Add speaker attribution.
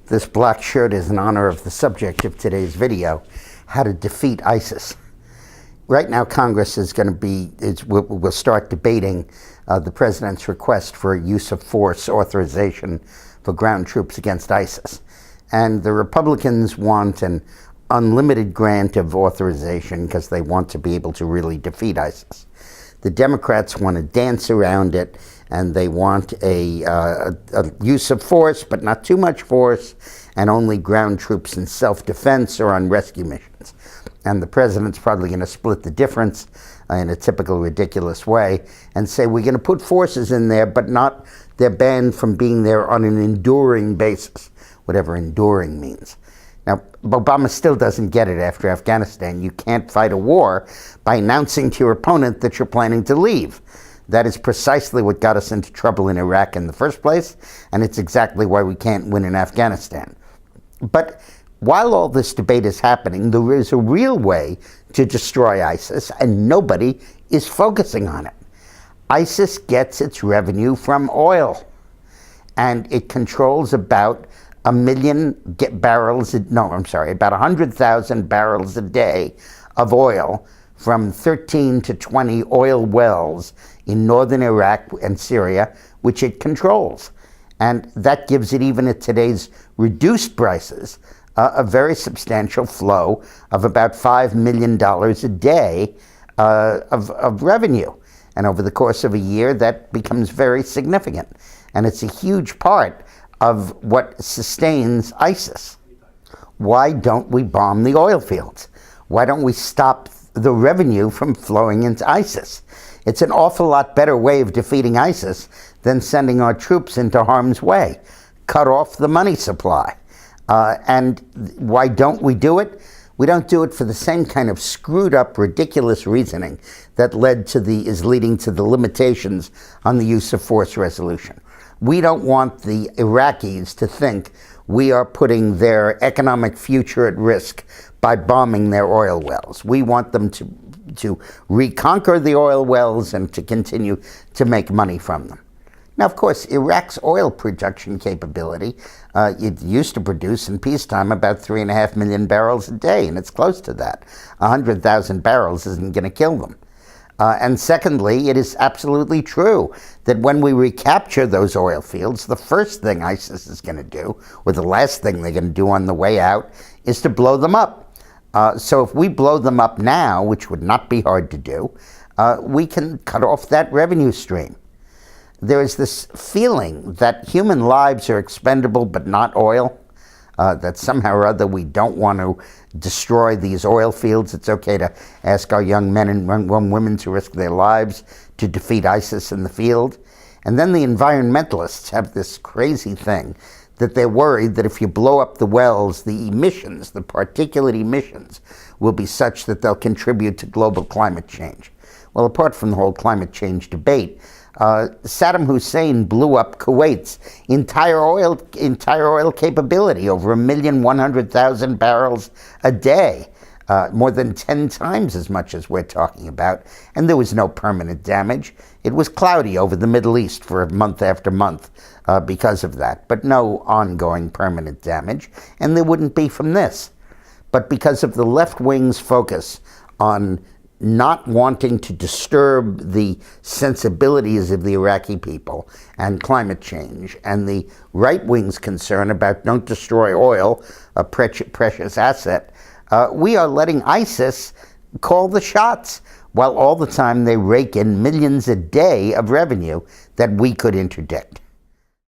Speaker 1: This black shirt is in honor of the subject of today's video, how to defeat ISIS. Right now, Congress is going to will start debating the president's request for use of force authorization for ground troops against ISIS. And the Republicans want an unlimited grant of authorization because they want to be able to really defeat ISIS. The Democrats want to dance around it, and they want a use of force, but not too much force, and only ground troops in self-defense or on rescue missions. And the president's probably going to split the difference in a typical ridiculous way and say, we're going to put forces in there, but not, they're banned from being there on an enduring basis, whatever enduring means. Now, Obama still doesn't get it after Afghanistan. You can't fight a war by announcing to your opponent that you're planning to leave. That is precisely what got us into trouble in Iraq in the first place, and it's exactly why we can't win in Afghanistan. But while all this debate is happening, there is a real way to destroy ISIS, and nobody is focusing on it. ISIS gets its revenue from oil, and it controls about 1 million barrels, about 100,000 barrels a day of oil from 13 to 20 oil wells in northern Iraq and Syria, which it controls. And that gives it, even at today's reduced prices, a very substantial flow of about $5 million a day of revenue. And over the course of a year, that becomes very significant. And it's a huge part of what sustains ISIS. Why don't we bomb the oil fields? Why don't we stop the revenue from flowing into ISIS? It's an awful lot better way of defeating ISIS than sending our troops into harm's way. Cut off the money supply. And why don't we do it? We don't do it for the same kind of screwed up, ridiculous reasoning that is leading to the limitations on the use of force resolution. We don't want the Iraqis to think we are putting their economic future at risk by bombing their oil wells. We want them to reconquer the oil wells and to continue to make money from them. Now, of course, Iraq's oil production capability, it used to produce in peacetime about 3.5 million barrels a day, and it's close to that. 100,000 barrels isn't going to kill them. And secondly, it is absolutely true that when we recapture those oil fields, the first thing ISIS is going to do, or the last thing they're going to do on the way out, is to blow them up. So if we blow them up now, which would not be hard to do, we can cut off that revenue stream. There is this feeling that human lives are expendable but not oil, that somehow or other we don't want to destroy these oil fields. It's okay to ask our young men and young women to risk their lives to defeat ISIS in the field. And then the environmentalists have this crazy thing that they're worried that if you blow up the wells, the emissions, the particulate emissions, will be such that they'll contribute to global climate change. Well, apart from the whole climate change debate, Saddam Hussein blew up Kuwait's entire oil capability, over 1,100,000 barrels a day, more than 10 times as much as we're talking about, and there was no permanent damage. It was cloudy over the Middle East for month after month because of that, but no ongoing permanent damage, and there wouldn't be from this. But because of the left wing's focus on not wanting to disturb the sensibilities of the Iraqi people and climate change, and the right wing's concern about don't destroy oil, a precious asset, we are letting ISIS call the shots, while all the time they rake in millions a day of revenue that we could interdict.